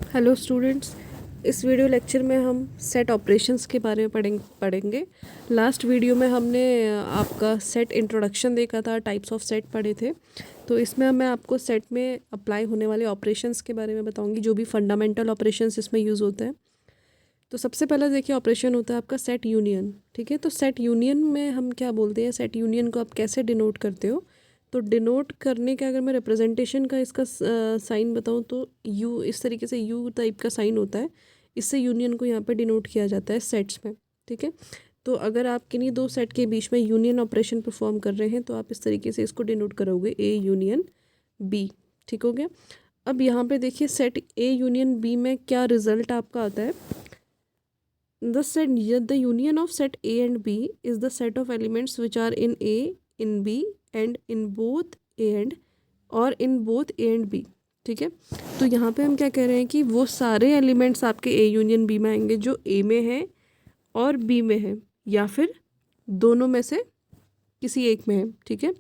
Hello students, इस video lecture में हम सेट ऑपरेशंस के बारे में पढ़ेंगे। लास्ट वीडियो में हमने आपका सेट इंट्रोडक्शन देखा था, टाइप्स ऑफ सेट पढ़े थे। तो इसमें मैं आपको सेट में अप्लाई होने वाले ऑपरेशंस के बारे में बताऊंगी, जो भी फंडामेंटल ऑपरेशंस इसमें यूज़ होते हैं। तो सबसे पहला देखिए ऑपरेशन होता है आपका सेट यूनियन। ठीक है, तो सेट यूनियन में हम क्या बोलते हैं, सेट यूनियन को आप कैसे डिनोट करते हो। तो डिनोट करने का अगर मैं रिप्रेजेंटेशन का इसका साइन बताऊं तो यू, इस तरीके से यू टाइप का साइन होता है। इससे यूनियन को यहाँ पे डिनोट किया जाता है सेट्स में। ठीक है, तो अगर आप किन्हीं दो सेट के बीच में यूनियन ऑपरेशन परफॉर्म कर रहे हैं तो आप इस तरीके से इसको डिनोट करोगे, ए यूनियन बी। ठीक हो गया। अब यहाँ पे देखिए सेट ए यूनियन बी में क्या रिजल्ट आपका आता है। The union of set A and B is the set of elements which are in A, in B and in both A and और in both A and B। ठीक है, तो यहाँ पे हम क्या कह रहे हैं कि वो सारे एलिमेंट्स आपके A यूनियन B में आएंगे जो A में है और B में है, या फिर दोनों में से किसी एक में है। ठीक है,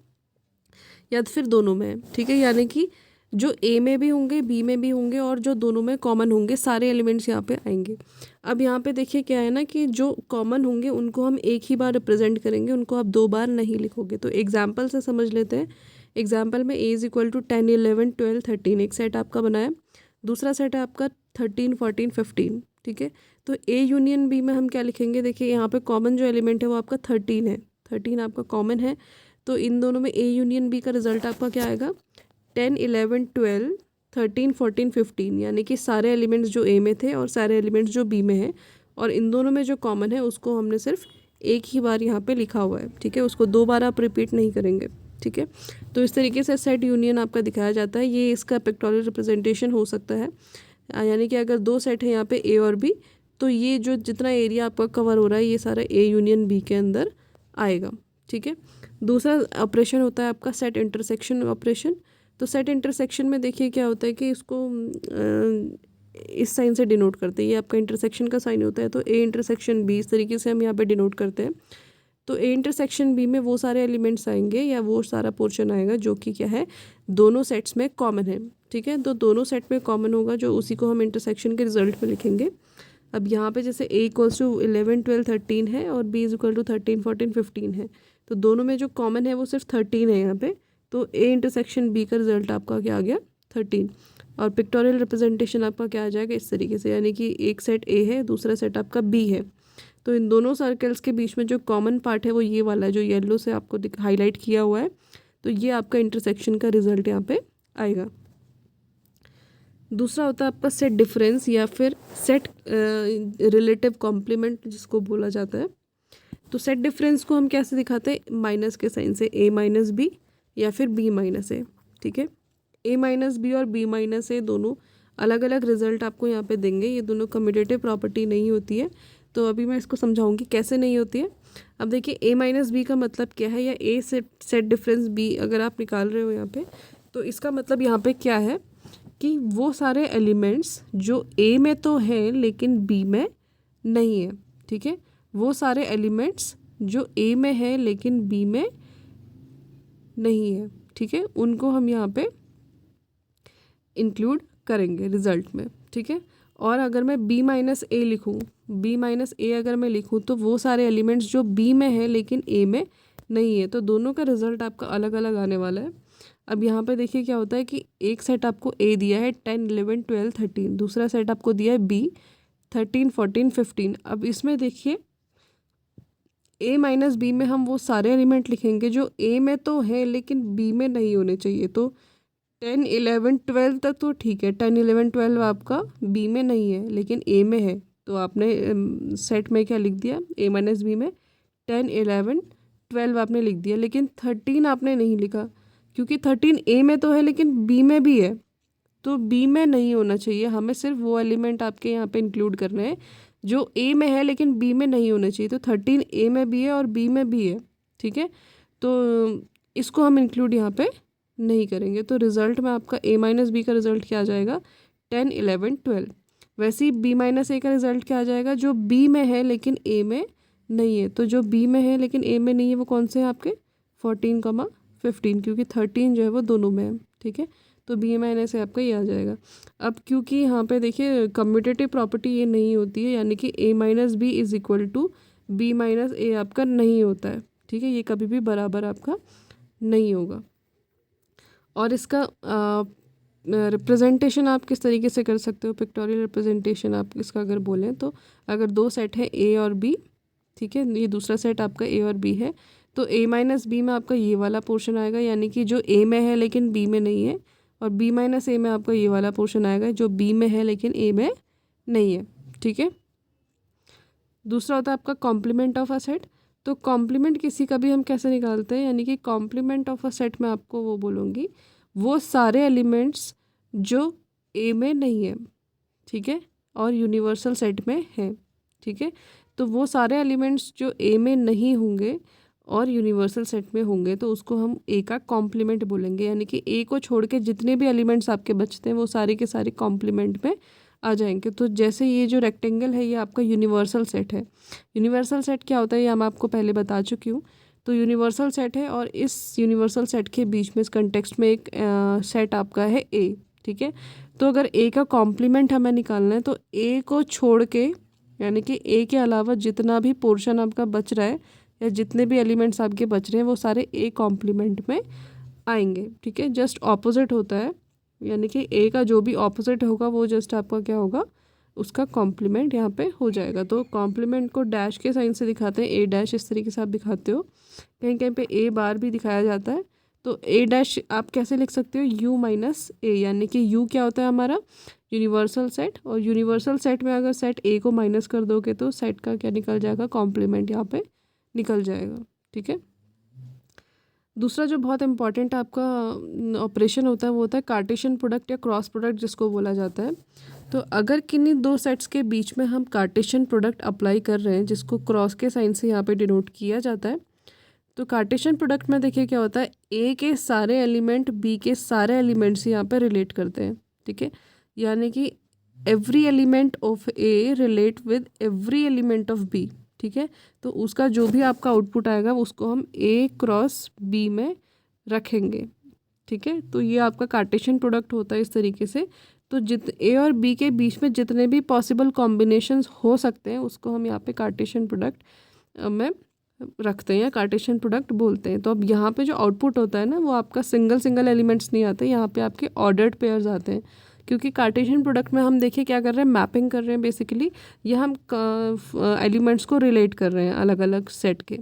या फिर दोनों में है। ठीक है, यानी कि जो ए में भी होंगे, बी में भी होंगे और जो दोनों में कॉमन होंगे, सारे एलिमेंट्स यहाँ पे आएंगे। अब यहाँ पे देखिए क्या है ना कि जो कॉमन होंगे उनको हम एक ही बार रिप्रेजेंट करेंगे, उनको आप दो बार नहीं लिखोगे। तो एग्जाम्पल से समझ लेते हैं। एग्जाम्पल में ए इज इक्वल टू 10, 11, 12, 13 एक सेट आपका बना है। दूसरा सेट है आपका 13, 14, 15। ठीक है, तो ए यूनियन बी में हम क्या लिखेंगे, देखिए यहाँ पे कॉमन जो एलिमेंट है वो आपका 13 है। 13 आपका कॉमन है, तो इन दोनों में ए यूनियन बी का रिजल्ट आपका क्या आएगा, 10, 11, 12, 13, 14, 15। यानी कि सारे एलिमेंट्स जो ए में थे और सारे एलिमेंट्स जो बी में हैं, और इन दोनों में जो कॉमन है उसको हमने सिर्फ एक ही बार यहाँ पे लिखा हुआ है। ठीक है, उसको दो बार आप रिपीट नहीं करेंगे। ठीक है, तो इस तरीके से सेट यूनियन आपका दिखाया जाता है। ये इसका पिक्टोरियल रिप्रेजेंटेशन हो सकता है। यानी कि अगर दो सेट है यहाँ पे ए और बी, तो ये जो जितना एरिया आपका कवर हो रहा है ये सारा ए यूनियन बी के अंदर आएगा। ठीक है, दूसरा ऑपरेशन होता है आपका सेट इंटरसेक्शन ऑपरेशन। तो सेट इंटरसेक्शन में देखिए क्या होता है कि इसको इस साइन से डिनोट करते हैं। ये आपका इंटरसेक्शन का साइन होता है, तो ए इंटरसेक्शन बी, इस तरीके से हम यहाँ पे डिनोट करते हैं। तो ए इंटरसेक्शन बी में वो सारे एलिमेंट्स आएंगे या वो सारा पोर्शन आएगा जो कि क्या है, दोनों सेट्स में कॉमन है। ठीक है, तो दोनों सेट में कॉमन होगा, जो उसी को हम इंटरसेक्शन के रिजल्ट में लिखेंगे। अब यहाँ पे जैसे ए इक्वल्स टू 11, 12, 13 है और बी इज इक्वल टू 13, 14, 15 है, तो दोनों में जो कॉमन है वो सिर्फ 13 है यहाँ पे। तो ए इंटरसेक्शन बी का रिजल्ट आपका क्या आ गया, 13। और पिक्टोरियल रिप्रेजेंटेशन आपका क्या आ जाएगा, इस तरीके से। यानी कि एक सेट ए है, दूसरा सेट आपका बी है, तो इन दोनों सर्कल्स के बीच में जो कॉमन पार्ट है वो ये वाला है, जो येलो से आपको हाईलाइट किया हुआ है। तो ये आपका इंटरसेक्शन का रिजल्ट यहाँ पे आएगा। दूसरा होता है आपका सेट डिफरेंस या फिर सेट रिलेटिव कॉम्प्लीमेंट जिसको बोला जाता है। तो सेट डिफरेंस को हम कैसे दिखाते हैं, माइनस के साइन से, ए माइनस बी या फिर बी माइनस ए। ठीक है, ए माइनस बी और बी माइनस ए दोनों अलग अलग रिजल्ट आपको यहाँ पे देंगे। ये दोनों कम्यूटेटिव प्रॉपर्टी नहीं होती है, तो अभी मैं इसको समझाऊंगी कैसे नहीं होती है। अब देखिए ए माइनस बी का मतलब क्या है, या ए सेट डिफरेंस बी अगर आप निकाल रहे हो यहाँ पे, तो इसका मतलब यहाँ पे क्या है कि वो सारे एलिमेंट्स जो ए में तो हैं लेकिन बी में नहीं है। ठीक है, वो सारे एलिमेंट्स जो ए में है लेकिन बी में नहीं है, ठीक है, उनको हम यहाँ पे इंक्लूड करेंगे रिजल्ट में। ठीक है, और अगर मैं बी माइनस ए लिखूँ, बी माइनस ए अगर मैं लिखूँ, तो वो सारे एलिमेंट्स जो बी में है लेकिन ए में नहीं है, तो दोनों का रिजल्ट आपका अलग अलग आने वाला है। अब यहाँ पे देखिए क्या होता है कि एक सेट आपको ए दिया है 10, 11, 12, 13, दूसरा सेट आपको दिया है बी 13, 14, 15। अब इसमें देखिए ए माइनस बी में हम वो सारे एलिमेंट लिखेंगे जो ए में तो है लेकिन बी में नहीं होने चाहिए। तो 10, 11, 12 तक तो ठीक है, 10, 11, 12 आपका बी में नहीं है लेकिन ए में है, तो आपने सेट में क्या लिख दिया, ए माइनस बी में 10, 11, 12 आपने लिख दिया, लेकिन 13 आपने नहीं लिखा, क्योंकि 13 ए में तो है लेकिन बी में भी है, तो बी में नहीं होना चाहिए। हमें सिर्फ वो एलिमेंट आपके यहाँ पे इंक्लूड करने हैं जो ए में है लेकिन बी में नहीं होना चाहिए। तो 13 ए में भी है और बी में भी है। ठीक है, तो इसको हम इंक्लूड यहाँ पे नहीं करेंगे। तो रिज़ल्ट में आपका ए माइनस बी का रिज़ल्ट क्या आ जाएगा, 10, 11, 12। वैसे ही बी माइनस ए का रिज़ल्ट क्या आ जाएगा, जो बी में है लेकिन ए में नहीं है। तो जो बी में है लेकिन ए में नहीं है वो कौन से हैं आपके, 14, 15, क्योंकि 13 जो है वो दोनों में है। ठीक है, तो बी माइनस ए आपका ये आ जाएगा। अब क्योंकि यहाँ पे देखिए कम्यूटेटिव प्रॉपर्टी ये नहीं होती है, यानी कि A minus B is equal to B minus A आपका नहीं होता है, ठीक है, ये कभी भी बराबर आपका नहीं होगा। और इसका रिप्रेजेंटेशन आप किस तरीके से कर सकते हो, पिक्टोरियल रिप्रेजेंटेशन आप इसका अगर बोलें तो, अगर दो सेट है ए और बी, ठीक है, ये दूसरा सेट आपका ए और बी है, तो ए माइनस बी में आपका ये वाला पोर्शन आएगा, यानी कि जो ए में है लेकिन बी में नहीं है, और बी माइनस ए में आपका ये वाला पोर्शन आएगा जो बी में है लेकिन ए में नहीं है, ठीक है। दूसरा होता है आपका कॉम्प्लीमेंट ऑफ अ सेट। तो कॉम्प्लीमेंट किसी का भी हम कैसे निकालते हैं, यानी कि कॉम्प्लीमेंट ऑफ अ सेट में आपको वो बोलूँगी वो सारे एलिमेंट्स जो ए में नहीं है, ठीक है, और यूनिवर्सल सेट में है, ठीक है। तो वो सारे एलिमेंट्स जो ए में नहीं होंगे और यूनिवर्सल सेट में होंगे तो उसको हम ए का कॉम्प्लीमेंट बोलेंगे, यानी कि ए को छोड़ के जितने भी एलिमेंट्स आपके बचते हैं वो सारे के सारे कॉम्प्लीमेंट में आ जाएंगे। तो जैसे ये जो रेक्टेंगल है ये आपका यूनिवर्सल सेट है। यूनिवर्सल सेट क्या होता है ये मैं आपको पहले बता चुकी हूँ। तो यूनिवर्सल सेट है और इस यूनिवर्सल सेट के बीच में इस कंटेक्स्ट में एक सेट आपका है ए, ठीक है। तो अगर ए का कॉम्प्लीमेंट हमें निकालना है तो ए को छोड़ के, यानी कि ए के अलावा जितना भी पोर्शन आपका बच रहा है या जितने भी एलिमेंट्स आपके बच रहे हैं वो सारे ए कॉम्प्लीमेंट में आएंगे, ठीक है। जस्ट ऑपोजिट होता है, यानी कि ए का जो भी ऑपोजिट होगा वो जस्ट आपका क्या होगा, उसका कॉम्प्लीमेंट यहाँ पे हो जाएगा। तो कॉम्प्लीमेंट को डैश के साइन से दिखाते हैं, ए डैश इस तरीके से आप दिखाते हो, कहीं कहीं पे ए बार भी दिखाया जाता है। तो ए डैश आप कैसे लिख सकते हो, यू माइनस ए, यानी कि यू क्या होता है हमारा यूनिवर्सल सेट, और यूनिवर्सल सेट में अगर सेट ए को माइनस कर दोगे तो सेट का क्या निकल जाएगा, कॉम्प्लीमेंट यहाँ पे निकल जाएगा, ठीक है। दूसरा जो बहुत इंपॉर्टेंट आपका ऑपरेशन होता है वो होता है कार्टेशियन प्रोडक्ट या क्रॉस प्रोडक्ट जिसको बोला जाता है। तो अगर किन्हीं दो सेट्स के बीच में हम कार्टेशियन प्रोडक्ट अप्लाई कर रहे हैं जिसको क्रॉस के साइन से यहाँ पे डिनोट किया जाता है, तो कार्टेशियन प्रोडक्ट में देखिए क्या होता है, ए के सारे एलिमेंट बी के सारे एलिमेंट्स यहाँ पे रिलेट करते हैं, ठीक है, यानी कि every element of a relate with every element of b, ठीक है। तो उसका जो भी आपका आउटपुट आएगा उसको हम ए क्रॉस बी में रखेंगे, ठीक है। तो ये आपका कार्टेशियन प्रोडक्ट होता है इस तरीके से। तो ए और बी के बीच में जितने भी पॉसिबल कॉम्बिनेशंस हो सकते हैं उसको हम यहाँ पे कार्टेशियन प्रोडक्ट में रखते हैं या कार्टेशियन प्रोडक्ट बोलते हैं। तो अब यहाँ पे जो आउटपुट होता है ना वो आपका सिंगल सिंगल एलिमेंट्स नहीं आते, यहाँ पे आपके ऑर्डर्ड पेयर्स आते हैं, क्योंकि कार्टेशियन प्रोडक्ट में हम देखिए क्या कर रहे हैं, मैपिंग कर रहे हैं बेसिकली, या हम एलिमेंट्स को रिलेट कर रहे हैं अलग अलग सेट के।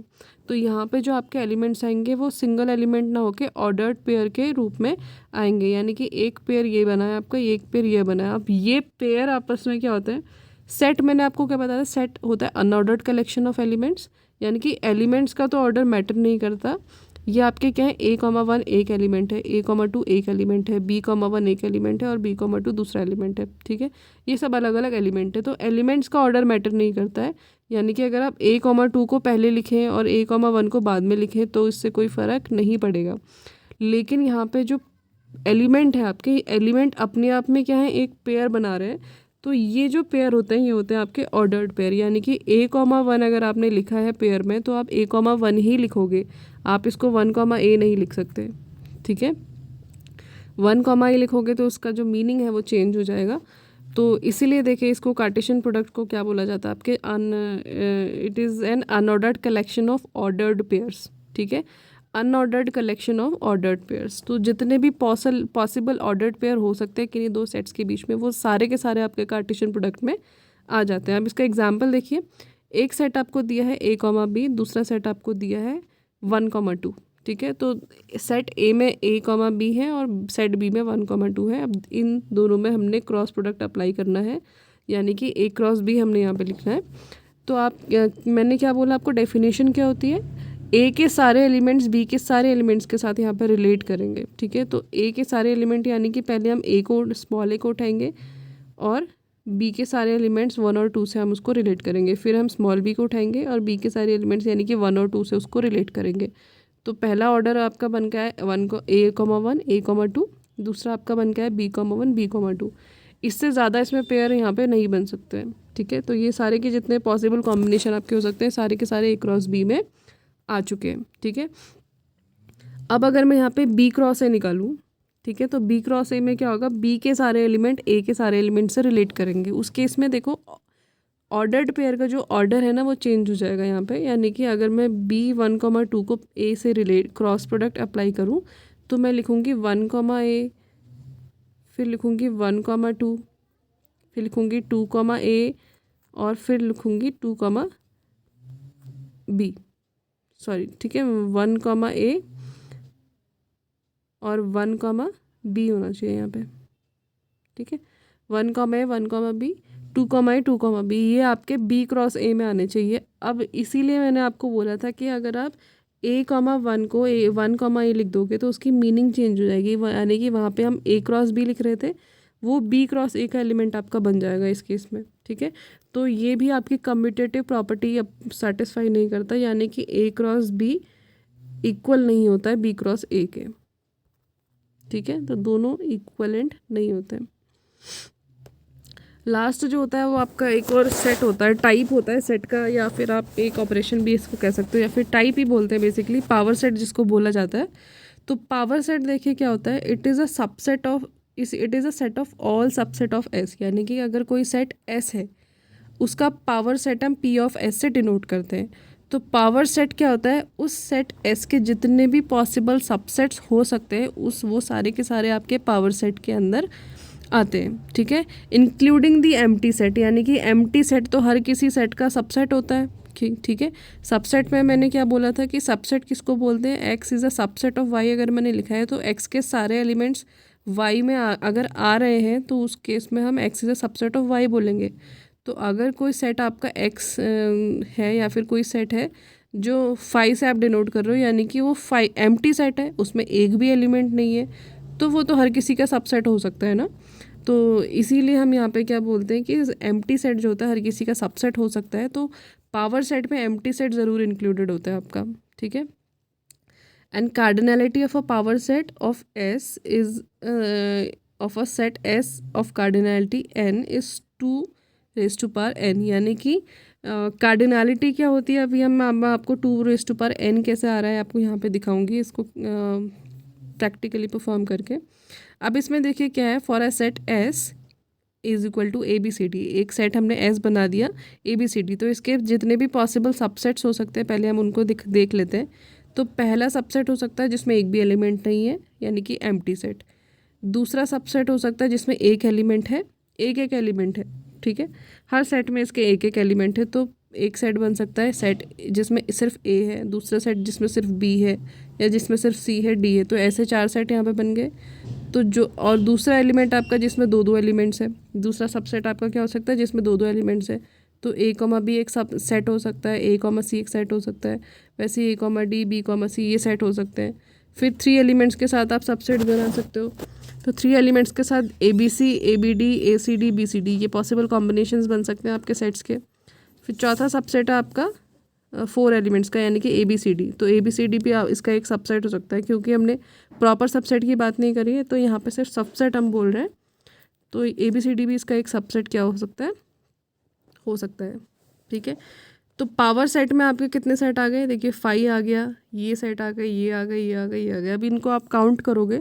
तो यहाँ पे जो आपके एलिमेंट्स आएंगे वो सिंगल एलिमेंट ना होके ऑर्डर्ड पेयर के रूप में आएंगे, यानी कि एक पेयर ये बना है आपका, एक पेयर ये बना है। अब ये पेयर आपस में क्या होता है, सेट मैंने आपको क्या बताया, सेट होता है अनऑर्डर्ड कलेक्शन ऑफ एलिमेंट्स, यानी कि एलिमेंट्स का तो ऑर्डर मैटर नहीं करता। ये आपके क्या है, ए कॉमा वन एक एलिमेंट है, ए कॉमा टू एक एलिमेंट है, बी कॉमा वन एक एलिमेंट है और बी कॉमा टू दूसरा एलिमेंट है, ठीक है। ये सब अलग अलग एलिमेंट है, तो एलिमेंट्स का ऑर्डर मैटर नहीं करता है, यानी कि अगर आप ए कॉमा टू को पहले लिखें और ए कॉमा वन को बाद में लिखें तो इससे कोई फ़र्क नहीं पड़ेगा। लेकिन यहाँ पे जो एलिमेंट है आपके, एलिमेंट अपने आप में क्या है, एक पेयर बना रहे हैं। तो ये जो पेयर होते हैं ये होते हैं आपके ऑर्डर्ड पेयर, यानी कि ए कॉमा वन अगर आपने लिखा है पेयर में तो आप ए कॉमा वन ही लिखोगे, आप इसको वन कॉमा ए नहीं लिख सकते, ठीक है। वन कॉमा ए लिखोगे तो उसका जो मीनिंग है वो चेंज हो जाएगा। तो इसीलिए देखिए इसको कार्टेशियन प्रोडक्ट को क्या बोला जाता है आपके, it is an unordered collection of ordered pairs, ठीक है, unordered collection of ordered pairs. तो जितने भी पॉसिबल ऑर्डर्ड पेयर हो सकते हैं किन्हीं दो सेट्स के बीच में वो सारे के सारे आपके कार्टेशियन प्रोडक्ट में आ जाते हैं। अब इसका एग्जांपल देखिए, एक सेट आपको दिया है ए कॉमा बी, दूसरा सेट आपको दिया है वन कॉमा टू, ठीक है। तो सेट ए में ए कॉमा बी है और सेट बी में वन कॉमा टू है। अब इन दोनों में हमने क्रॉस प्रोडक्ट अप्लाई करना है, यानी कि ए क्रॉस बी हमने यहाँ पे लिखना है। तो आप मैंने क्या बोला आपको, डेफिनेशन क्या होती है, ए के सारे एलिमेंट्स बी के सारे एलिमेंट्स के साथ यहाँ पे रिलेट करेंगे, ठीक है। तो ए के सारे एलिमेंट यानी कि पहले हम ए को स्मॉल ए को उठाएंगे और बी के सारे एलिमेंट्स वन और टू से हम उसको रिलेट करेंगे, फिर हम स्मॉल बी को उठाएंगे और बी के सारे एलिमेंट्स यानी कि वन और टू से उसको रिलेट करेंगे। तो पहला ऑर्डर आपका बन गया है वन को A comma one A comma two, दूसरा आपका बन गया है B comma one B comma two. इससे ज़्यादा इसमें पेयर यहाँ पे नहीं बन सकते हैं, ठीक है। तो ये सारे के जितने पॉसिबल कॉम्बिनेशन आपके हो सकते हैं सारे के सारे ए क्रॉस बी में आ चुके हैं, ठीक है। अब अगर मैं यहाँ पे बी क्रॉस ए निकालूँ ठीक है। तो बी क्रॉस ए में क्या होगा, बी के सारे एलिमेंट ए के सारे एलिमेंट से रिलेट करेंगे। उस केस में देखो ऑर्डर्ड पेयर का जो ऑर्डर है ना वो चेंज हो जाएगा यहाँ पे, यानी कि अगर मैं B1, 2 को ए से रिलेट क्रॉस प्रोडक्ट अप्लाई करूँ तो मैं लिखूँगी 1, A, फिर लिखूँगी 1, 2, फिर लिखूँगी 2, A और फिर लिखूँगी 2, B, सॉरी, ठीक है, 1, A और 1, B होना चाहिए यहाँ पे, ठीक है। 1, A, 1, B, 2, A, 2, B, ये आपके B क्रॉस ए में आने चाहिए। अब इसीलिए मैंने आपको बोला था कि अगर आप A, 1 को 1, A लिख दोगे तो उसकी मीनिंग चेंज हो जाएगी, यानी कि वहाँ पे हम A क्रॉस B लिख रहे थे, वो B क्रॉस A का एलिमेंट आपका बन जाएगा इस केस में, ठीक है। तो ये भी आपकी कम्यूटेटिव प्रॉपर्टी अब सेटिस्फाई नहीं करता, यानी कि A क्रॉस B इक्वल नहीं होता है B क्रॉस A के, ठीक है। तो दोनों इक्वलेंट नहीं होते हैं। लास्ट जो होता है वो आपका एक और सेट होता है, टाइप होता है सेट का, या फिर आप एक ऑपरेशन भी इसको कह सकते हो, या फिर टाइप ही बोलते हैं बेसिकली, पावर सेट जिसको बोला जाता है। तो पावर सेट देखिए क्या होता है, it is a set of all subset of S, यानी कि अगर कोई सेट एस है उसका पावर सेट हम पी ऑफ एस से डिनोट करते हैं। तो पावर सेट क्या होता है, उस सेट एस के जितने भी पॉसिबल सबसेट्स हो सकते हैं वो सारे के सारे आपके पावर सेट के अंदर आते हैं, ठीक है, इंक्लूडिंग दी एम्प्टी सेट, यानी कि एम्प्टी सेट तो हर किसी सेट का सबसेट होता है, ठीक है। सबसेट में मैंने क्या बोला था कि सबसेट किसको बोलते हैं, x is a subset of y अगर मैंने लिखा है तो एक्स के सारे एलिमेंट्स वाई में अगर आ रहे हैं तो उस केस में हम x is a subset of y बोलेंगे। तो अगर कोई सेट आपका एक्स है या फिर कोई सेट है जो 5 से आप डिनोट कर रहे हो, यानी कि वो 5 एम्प्टी सेट है, उसमें एक भी एलिमेंट नहीं है, तो वो तो हर किसी का सबसेट हो सकता है ना। तो इसीलिए हम यहाँ पे क्या बोलते हैं कि एम्प्टी सेट जो होता है हर किसी का सबसेट हो सकता है, तो पावर सेट में एम्प्टी सेट ज़रूर इंक्लूडेड होता है आपका, ठीक है। And cardinality of a power set of S is of a set S of cardinality n is 2⁴n, यानी कि कार्डिनलिटी क्या होती है, अभी मैं आपको 2⁴n कैसे आ रहा है आपको यहाँ पे दिखाऊंगी इसको प्रैक्टिकली परफॉर्म करके। अब इसमें देखिए क्या है, for a set S is equal to ABCD, एक सेट हमने एस बना दिया ABCD, तो इसके जितने भी पॉसिबल सबसेट्स हो सकते हैं पहले हम उनको देख लेते हैं। तो पहला सबसेट हो सकता है जिसमें एक भी एलिमेंट नहीं है, यानी कि एम्प्टी सेट। दूसरा सबसेट हो सकता है जिसमें एक एलिमेंट है, एक एलिमेंट है, ठीक है, हर सेट में इसके एक एलिमेंट है, तो एक सेट बन सकता है सेट जिसमें सिर्फ A है, दूसरा सेट जिसमें सिर्फ B है, या जिसमें सिर्फ C है, D है, तो ऐसे 4 सेट यहाँ पे बन गए। तो जो और दूसरा एलिमेंट आपका जिसमें दो एलिमेंट्स है, दूसरा सबसेट आपका क्या हो सकता है जिसमें दो एलिमेंट्स है, तो A, B एक सब सेट हो सकता है, A, C एक सेट हो सकता है, वैसे ही A, D, B, C ये सेट हो सकते हैं। फिर 3 एलिमेंट्स के साथ आप सबसेट बना सकते हो, तो 3 एलिमेंट्स के साथ ABC, ABD, ACD, BCD ये पॉसिबल कॉम्बिनेशंस बन सकते हैं आपके सेट्स के। फिर चौथा सबसेट है आपका 4 एलिमेंट्स का, यानी कि ABCD, तो ABCD भी इसका एक सबसेट हो सकता है, क्योंकि हमने प्रॉपर सबसेट की बात नहीं करी है तो यहाँ पे सिर्फ सबसेट हम बोल रहे हैं, तो ABCD भी इसका एक सबसेट क्या हो सकता है, ठीक है। तो पावर सेट में आपके कितने सेट आ गए, देखिए 5 आ गया, ये सेट आ गए, ये आ गए, ये आ गए, ये आ गए। अब इनको आप काउंट करोगे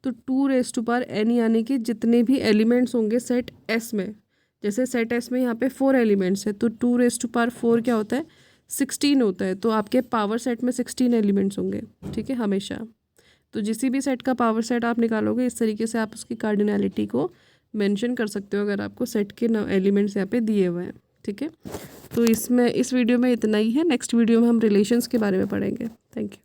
तो 2⁴n, यानी कि जितने भी एलिमेंट्स होंगे सेट एस में, जैसे सेट एस में यहाँ पे 4 एलिमेंट्स है, तो 2⁴ क्या होता है, 16 होता है, तो आपके पावर सेट में 16 एलिमेंट्स होंगे, ठीक है, हमेशा। तो जिस भी सेट का पावर सेट आप निकालोगे इस तरीके से आप उसकी कार्डिनलिटी को मेंशन कर सकते हो, अगर आपको सेट के एलिमेंट्स यहाँ पे दिए हुए हैं, ठीक है। तो इस वीडियो में इतना ही है, नेक्स्ट वीडियो में हम रिलेशंस के बारे में पढ़ेंगे। Thank you.